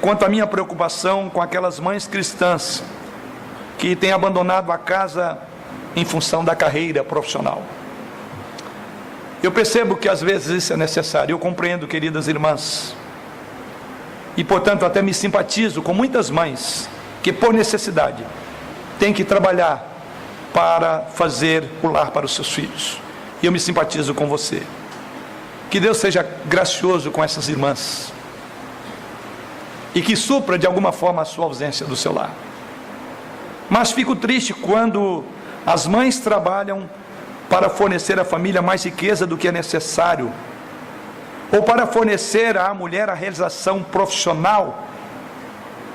quanto à minha preocupação com aquelas mães cristãs que têm abandonado a casa em função da carreira profissional. Eu percebo que às vezes isso é necessário, eu compreendo, queridas irmãs, e portanto até me simpatizo com muitas mães que por necessidade têm que trabalhar para fazer o lar para os seus filhos, e eu me simpatizo com você. Que Deus seja gracioso com essas irmãs e que supra de alguma forma a sua ausência do seu lar. Mas fico triste quando as mães trabalham para fornecer à família mais riqueza do que é necessário, ou para fornecer à mulher a realização profissional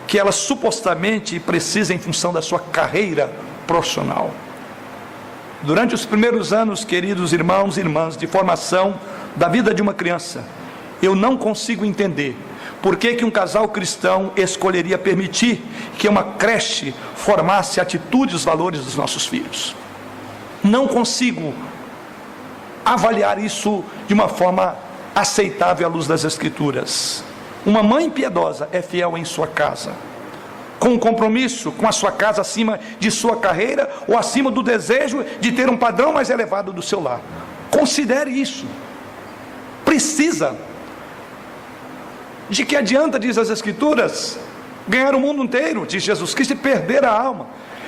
que ela supostamente precisa em função da sua carreira profissional. Durante os primeiros anos, queridos irmãos e irmãs, de formação da vida de uma criança, eu não consigo entender por que um casal cristão escolheria permitir que uma creche formasse atitudes e os valores dos nossos filhos. Não consigo avaliar isso de uma forma aceitável à luz das Escrituras. Uma mãe piedosa é fiel em sua casa, com um compromisso com a sua casa acima de sua carreira, ou acima do desejo de ter um padrão mais elevado do seu lar. Considere isso. Precisa. De que adianta, diz as Escrituras, ganhar o mundo inteiro, diz Jesus Cristo, e perder a alma?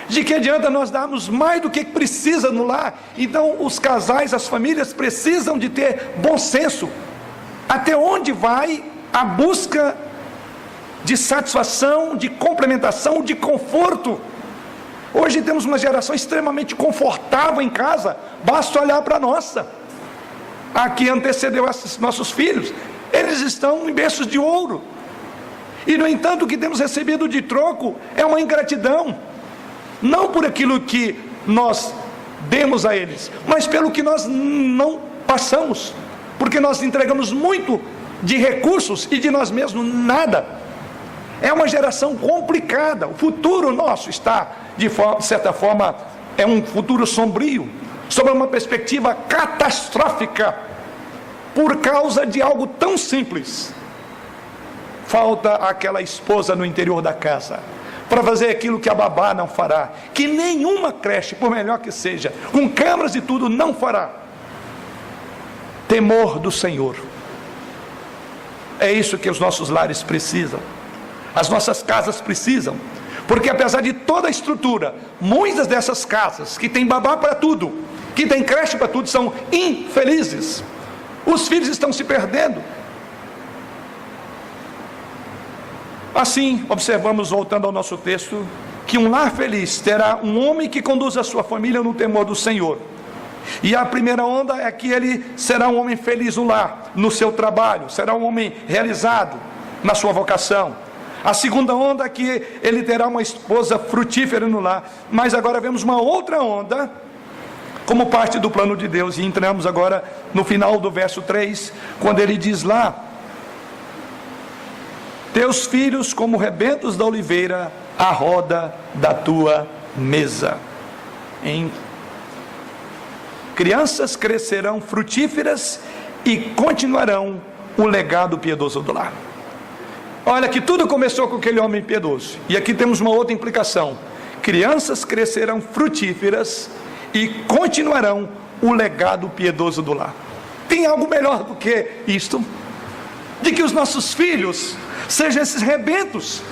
De que adianta nós darmos mais do que precisa no lar? Então os casais, as famílias precisam de ter bom senso. Até onde vai a busca de satisfação, de complementação, de conforto? Hoje temos uma geração extremamente confortável em casa, basta olhar para a nossa, a que antecedeu esses nossos filhos. Eles estão em berços de ouro, e no entanto o que temos recebido de troco é uma ingratidão, não por aquilo que nós demos a eles, mas pelo que nós não passamos, porque nós entregamos muito de recursos e de nós mesmos nada. É uma geração complicada. O futuro nosso está, de certa forma, é um futuro sombrio, sob uma perspectiva catastrófica, por causa de algo tão simples. Falta aquela esposa no interior da casa, para fazer aquilo que a babá não fará, que nenhuma creche, por melhor que seja, com câmeras e tudo, não fará. Temor do Senhor. É isso que os nossos lares precisam, as nossas casas precisam, porque apesar de toda a estrutura, muitas dessas casas que tem babá para tudo, que tem creche para tudo, são infelizes. Os filhos estão se perdendo. Assim, observamos, voltando ao nosso texto, que um lar feliz terá um homem que conduz a sua família no temor do Senhor. E a primeira onda é que ele será um homem feliz no lar, no seu trabalho, será um homem realizado na sua vocação. A segunda onda é que ele terá uma esposa frutífera no lar. Mas agora vemos uma outra onda, como parte do plano de Deus, e entramos agora no final do verso 3, quando ele diz lá: teus filhos como rebentos da oliveira à roda da tua mesa. Em crianças crescerão frutíferas e continuarão o legado piedoso do lar. Olha que tudo começou com aquele homem piedoso, e aqui temos uma outra implicação: crianças crescerão frutíferas e continuarão o legado piedoso do lar. Tem algo melhor do que isto? de que os nossos filhos sejam esses rebentos.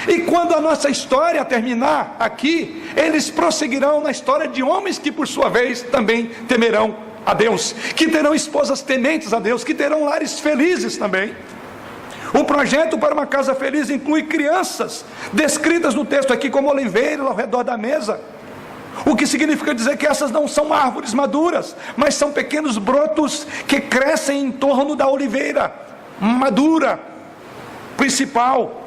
E quando a nossa história terminar aqui, eles prosseguirão na história de homens que por sua vez também temerão a Deus, que terão esposas tementes a Deus, que terão lares felizes também. O projeto para uma casa feliz inclui crianças, descritas no texto aqui como oliveiras ao redor da mesa. O que significa dizer que essas não são árvores maduras, mas são pequenos brotos que crescem em torno da oliveira madura, principal.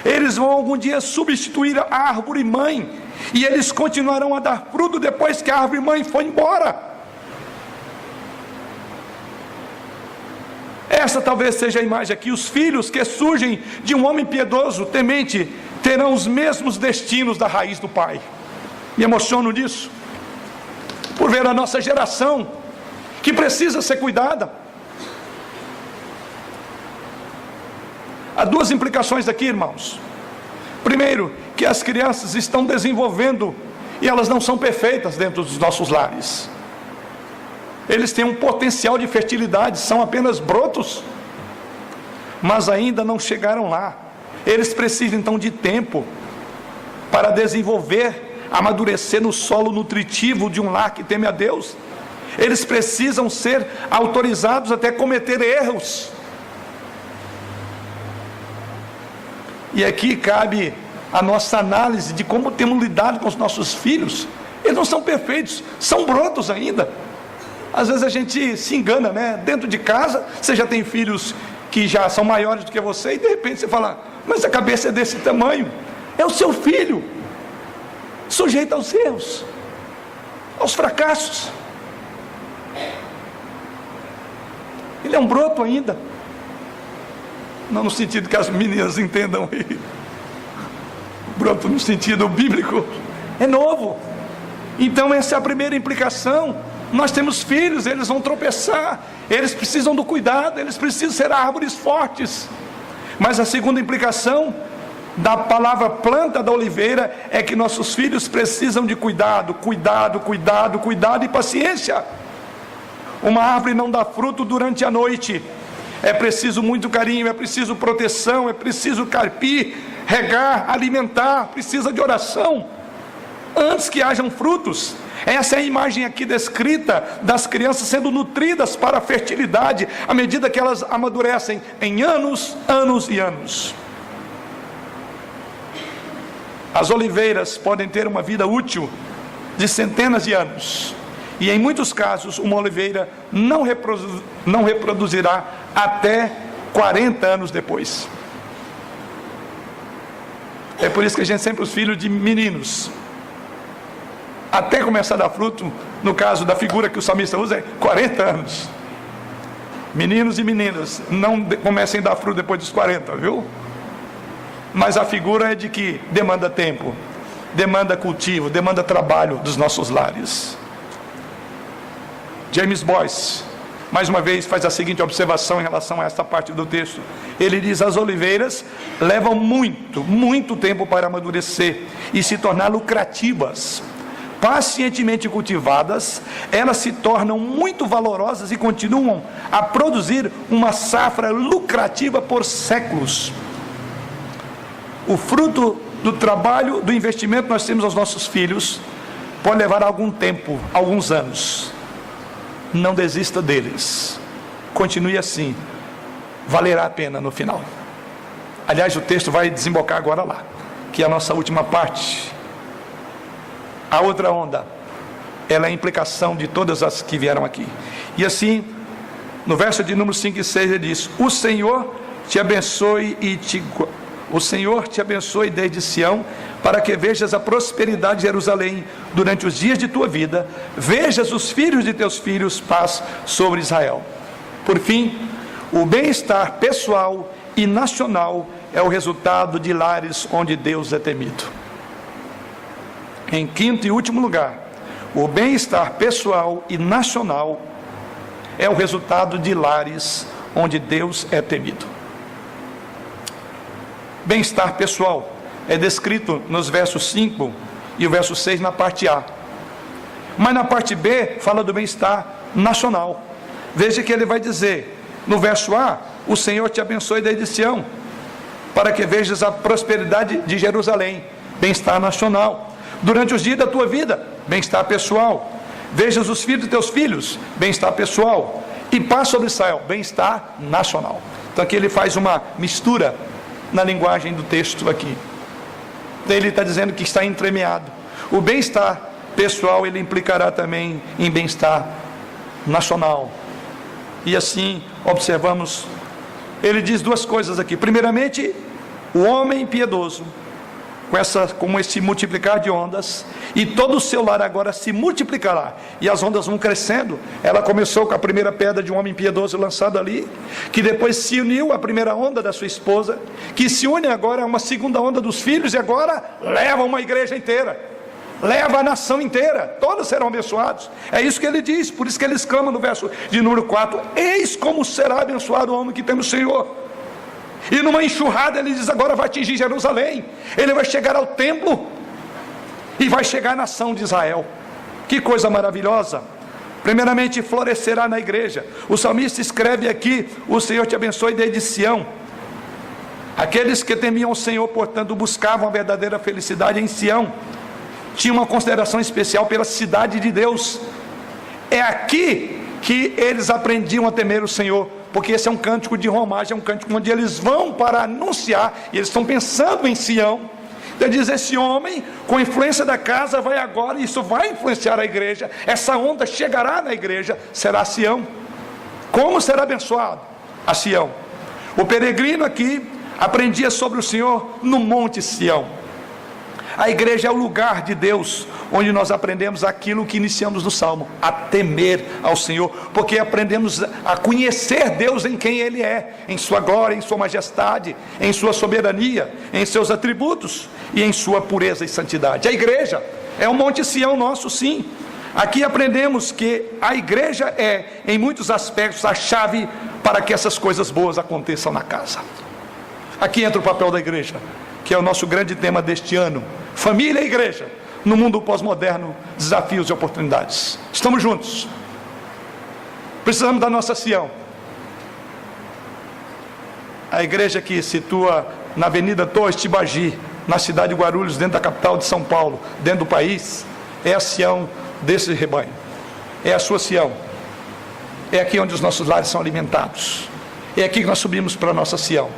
Eles vão algum dia substituir a árvore mãe, e eles continuarão a dar fruto depois que a árvore mãe for embora. Essa talvez seja a imagem aqui. Os filhos que surgem de um homem piedoso, temente, terão os mesmos destinos da raiz do pai. Me emociono disso, por ver a nossa geração, que precisa ser cuidada. Há duas implicações aqui, irmãos. Primeiro, que as crianças estão desenvolvendo, e elas não são perfeitas dentro dos nossos lares. Eles têm um potencial de fertilidade, são apenas brotos, mas ainda não chegaram lá. Eles precisam então de tempo para desenvolver, amadurecer no solo nutritivo de um lar que teme a Deus. Eles precisam ser autorizados até cometer erros. E aqui cabe a nossa análise de como temos lidado com os nossos filhos. Eles não são perfeitos, são brotos ainda. Às vezes a gente se engana, né? Dentro de casa, você já tem filhos que já são maiores do que você, e de repente você fala, mas a cabeça é desse tamanho. É o seu filho, sujeito aos erros, aos fracassos. Ele é um broto ainda. Não no sentido que as meninas entendam aí. Broto no sentido bíblico. É novo. Então essa é a primeira implicação. Nós temos filhos, eles vão tropeçar, eles precisam do cuidado, eles precisam ser árvores fortes. Mas a segunda implicação da palavra planta da oliveira é que nossos filhos precisam de cuidado e paciência. Uma árvore não dá fruto durante a noite. É preciso muito carinho, é preciso proteção, é preciso carpir, regar, alimentar, precisa de oração antes que hajam frutos. Essa é a imagem aqui descrita das crianças sendo nutridas para a fertilidade, à medida que elas amadurecem em anos e anos. As oliveiras podem ter uma vida útil de centenas de anos, e em muitos casos uma oliveira não reproduzirá até 40 anos depois. É por isso que a gente sempre os filhos de meninos, até começar a dar fruto, no caso da figura que o salmista usa, é 40 anos. Meninos e meninas, não comecem a dar fruto depois dos 40, viu? Mas a figura é de que demanda tempo, demanda cultivo, demanda trabalho dos nossos lares. James Boyce, mais uma vez, faz a seguinte observação em relação a esta parte do texto. Ele diz: as oliveiras levam muito tempo para amadurecer e se tornar lucrativas. Pacientemente cultivadas, elas se tornam muito valorosas e continuam a produzir uma safra lucrativa por séculos. O fruto do trabalho, do investimento que nós temos aos nossos filhos, pode levar algum tempo, alguns anos. Não desista deles, continue assim, valerá a pena no final. Aliás, o texto vai desembocar agora lá, que é a nossa última parte. A outra onda, ela é a implicação de todas as que vieram aqui. E assim, no verso de número 5 e 6 ele diz: o Senhor te abençoe desde Sião, para que vejas a prosperidade de Jerusalém durante os dias de tua vida, vejas os filhos de teus filhos, paz sobre Israel. Por fim, o bem-estar pessoal e nacional é o resultado de lares onde Deus é temido. Em quinto e último lugar, o bem-estar pessoal e nacional é o resultado de lares onde Deus é temido. Bem-estar pessoal é descrito nos versos 5 e o verso 6 na parte A. Mas na parte B fala do bem-estar nacional. Veja que ele vai dizer no verso A o Senhor te abençoe desde Sião, para que vejas a prosperidade de Jerusalém, bem-estar nacional. Durante os dias da tua vida, bem-estar pessoal. Vejas os filhos de teus filhos, bem-estar pessoal. E paz sobre Israel, bem-estar nacional. Então aqui ele faz uma mistura na linguagem do texto aqui. Então ele está dizendo que está entremeado. O bem-estar pessoal ele implicará também em bem-estar nacional. E assim observamos, ele diz duas coisas aqui. Primeiramente, o homem piedoso, com esse multiplicar de ondas, e todo o seu lar agora se multiplicará, e as ondas vão crescendo. Ela começou com a primeira pedra de um homem piedoso lançado ali, que depois se uniu à primeira onda da sua esposa, que se une agora a uma segunda onda dos filhos, e agora leva uma igreja inteira, leva a nação inteira, todos serão abençoados. É isso que ele diz, por isso que ele exclama no verso de número 4: eis como será abençoado o homem que tem o Senhor. E numa enxurrada ele diz, agora vai atingir Jerusalém, ele vai chegar ao templo, e vai chegar à nação de Israel. Que coisa maravilhosa! Primeiramente, florescerá na igreja. O salmista escreve aqui: o Senhor te abençoe desde Sião. Aqueles que temiam o Senhor, portanto, buscavam a verdadeira felicidade em Sião, tinham uma consideração especial pela cidade de Deus. É aqui que eles aprendiam a temer o Senhor, porque esse é um cântico de romagem, é um cântico onde eles vão para anunciar, e eles estão pensando em Sião. Então diz, esse homem com influência da casa vai agora, e isso vai influenciar a igreja, essa onda chegará na igreja, será Sião. Como será abençoado a Sião? O peregrino aqui aprendia sobre o Senhor no Monte Sião. A igreja é o lugar de Deus, onde nós aprendemos aquilo que iniciamos no Salmo, a temer ao Senhor, porque aprendemos a conhecer Deus em quem Ele é, em sua glória, em sua majestade, em sua soberania, em seus atributos e em sua pureza e santidade. A igreja é o Monte Sião nosso, sim. Aqui aprendemos que a igreja é, em muitos aspectos, a chave para que essas coisas boas aconteçam na casa. Aqui entra o papel da igreja, que é o nosso grande tema deste ano: família e igreja no mundo pós-moderno, desafios e oportunidades. Estamos juntos, precisamos da nossa Sião. A igreja que situa na Avenida Torres Tibagi, na cidade de Guarulhos, dentro da capital de São Paulo, dentro do país, é a Sião desse rebanho, é a sua Sião. É aqui onde os nossos lares são alimentados, é aqui que nós subimos para a nossa Sião.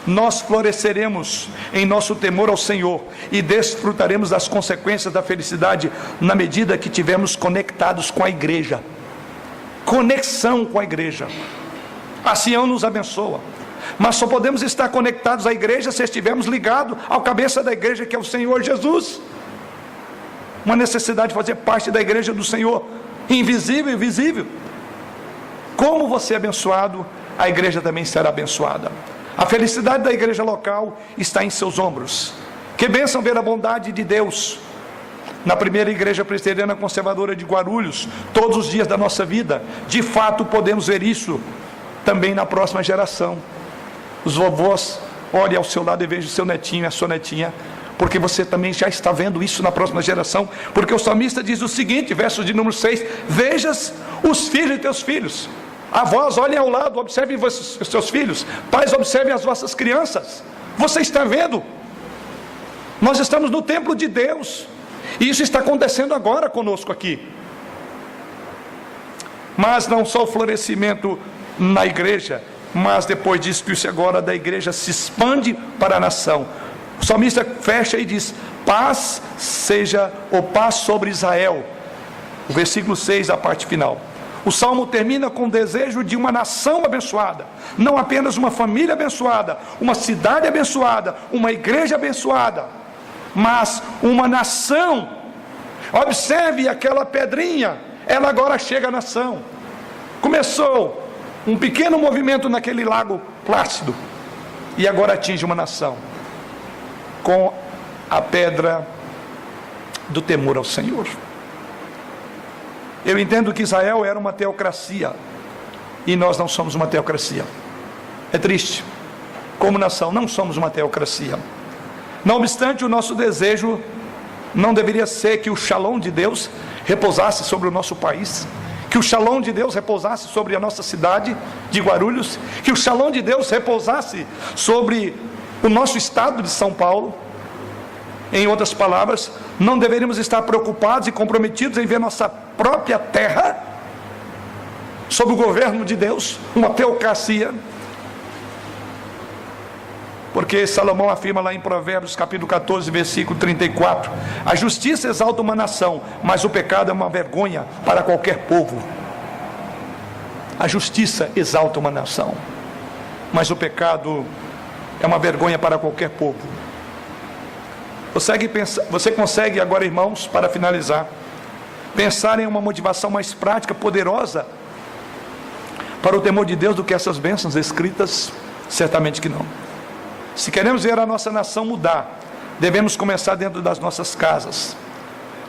Nós floresceremos em nosso temor ao Senhor e desfrutaremos das consequências da felicidade na medida que estivermos conectados com a igreja. Conexão com a igreja. A Sião nos abençoa, mas só podemos estar conectados à igreja se estivermos ligados ao cabeça da igreja, que é o Senhor Jesus. Uma necessidade de fazer parte da igreja do Senhor, invisível e visível. Como você é abençoado, a igreja também será abençoada. A felicidade da igreja local está em seus ombros. Que bênção ver a bondade de Deus na primeira igreja presbiteriana conservadora de Guarulhos, todos os dias da nossa vida. De fato, podemos ver isso também na próxima geração. Os vovôs, olhem ao seu lado e vejam o seu netinho e a sua netinha, porque você também já está vendo isso na próxima geração. Porque o salmista diz o seguinte, verso de número 6: vejas os filhos de teus filhos. Avós, olhem ao lado, observem os seus filhos. Pais, observem as vossas crianças. Você está vendo? Nós estamos no templo de Deus, e isso está acontecendo agora conosco aqui. Mas não só o florescimento na igreja, mas depois disso, que isso agora da igreja se expande para a nação. O salmista fecha e diz: paz seja, ou paz sobre Israel. O versículo 6, a parte final. O salmo termina com o desejo de uma nação abençoada, não apenas uma família abençoada, uma cidade abençoada, uma igreja abençoada, mas uma nação. Observe aquela pedrinha, ela agora chega à nação. Começou um pequeno movimento naquele lago plácido, e agora atinge uma nação, com a pedra do temor ao Senhor. Eu entendo que Israel era uma teocracia, e nós não somos uma teocracia. É triste, como nação não somos uma teocracia. Não obstante, o nosso desejo não deveria ser que o shalom de Deus repousasse sobre o nosso país, que o shalom de Deus repousasse sobre a nossa cidade de Guarulhos, que o shalom de Deus repousasse sobre o nosso estado de São Paulo. Em outras palavras, não deveríamos estar preocupados e comprometidos em ver nossa própria terra sob o governo de Deus, uma teocracia, porque Salomão afirma lá em Provérbios capítulo 14, versículo 34, a justiça exalta uma nação, mas o pecado é uma vergonha para qualquer povo. A justiça exalta uma nação, mas o pecado é uma vergonha para qualquer povo. Você consegue agora, irmãos, para finalizar, pensar em uma motivação mais prática, poderosa, para o temor de Deus do que essas bênçãos escritas? Certamente que não. Se queremos ver a nossa nação mudar, devemos começar dentro das nossas casas.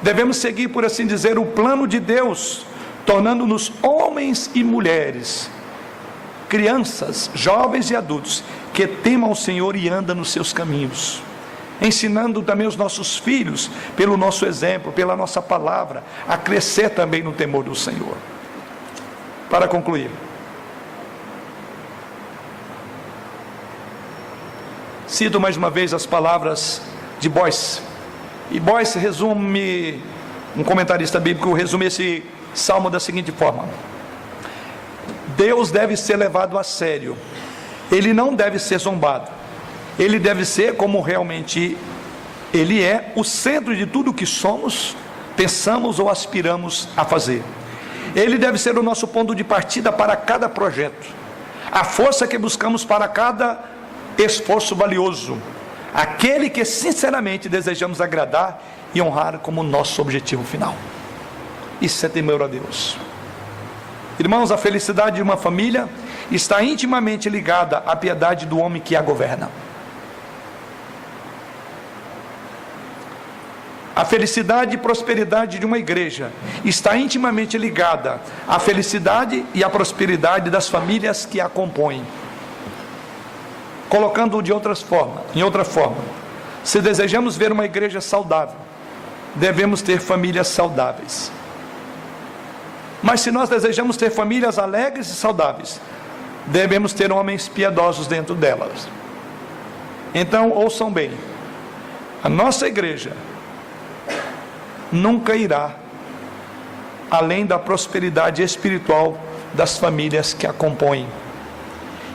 Devemos seguir, por assim dizer, o plano de Deus, tornando-nos homens e mulheres, crianças, jovens e adultos, que temam o Senhor e andam nos seus caminhos, ensinando também os nossos filhos, pelo nosso exemplo, pela nossa palavra, a crescer também no temor do Senhor. Para concluir, cito mais uma vez as palavras de Boyce, e Boyce resume, um comentarista bíblico resume esse salmo da seguinte forma: Deus deve ser levado a sério, Ele não deve ser zombado, Ele deve ser como realmente Ele é, o centro de tudo que somos, pensamos ou aspiramos a fazer. Ele deve ser o nosso ponto de partida para cada projeto, a força que buscamos para cada esforço valioso, aquele que sinceramente desejamos agradar e honrar como nosso objetivo final. Isso é temor a Deus. Irmãos, a felicidade de uma família está intimamente ligada à piedade do homem que a governa. A felicidade e prosperidade de uma igreja está intimamente ligada à felicidade e à prosperidade das famílias que a compõem. Colocando em outra forma, se desejamos ver uma igreja saudável, devemos ter famílias saudáveis. Mas se nós desejamos ter famílias alegres e saudáveis, devemos ter homens piedosos dentro delas. Então, ouçam bem, a nossa igreja nunca irá além da prosperidade espiritual das famílias que a compõem.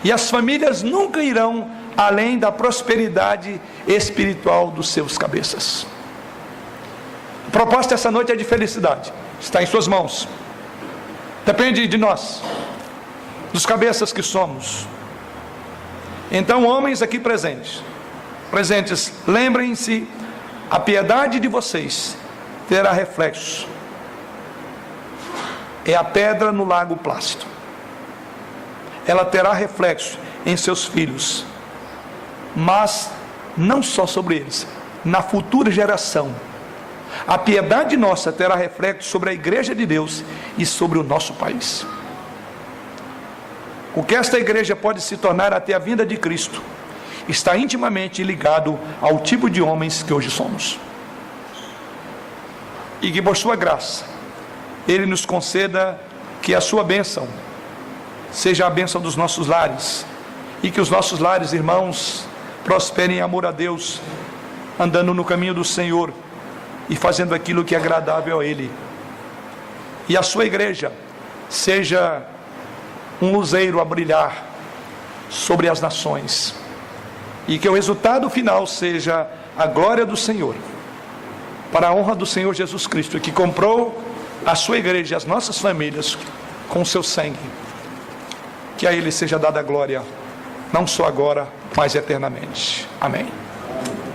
E as famílias nunca irão além da prosperidade espiritual dos seus cabeças. A proposta essa noite é de felicidade, está em suas mãos. Depende de nós, dos cabeças que somos. Então, homens aqui presentes, lembrem-se, a piedade de vocês terá reflexo. É a pedra no lago Plácido. Ela terá reflexo em seus filhos, mas não só sobre eles, na futura geração. A piedade nossa terá reflexo sobre a igreja de Deus e sobre o nosso país. O que esta igreja pode se tornar até a vinda de Cristo está intimamente ligado ao tipo de homens que hoje somos. E que por sua graça Ele nos conceda que a sua bênção seja a bênção dos nossos lares, e que os nossos lares, irmãos, prosperem em amor a Deus, andando no caminho do Senhor e fazendo aquilo que é agradável a Ele. E a sua igreja seja um luzeiro a brilhar sobre as nações, e que o resultado final seja a glória do Senhor, para a honra do Senhor Jesus Cristo, que comprou a sua igreja, as nossas famílias, com o seu sangue. Que a Ele seja dada a glória, não só agora, mas eternamente. Amém.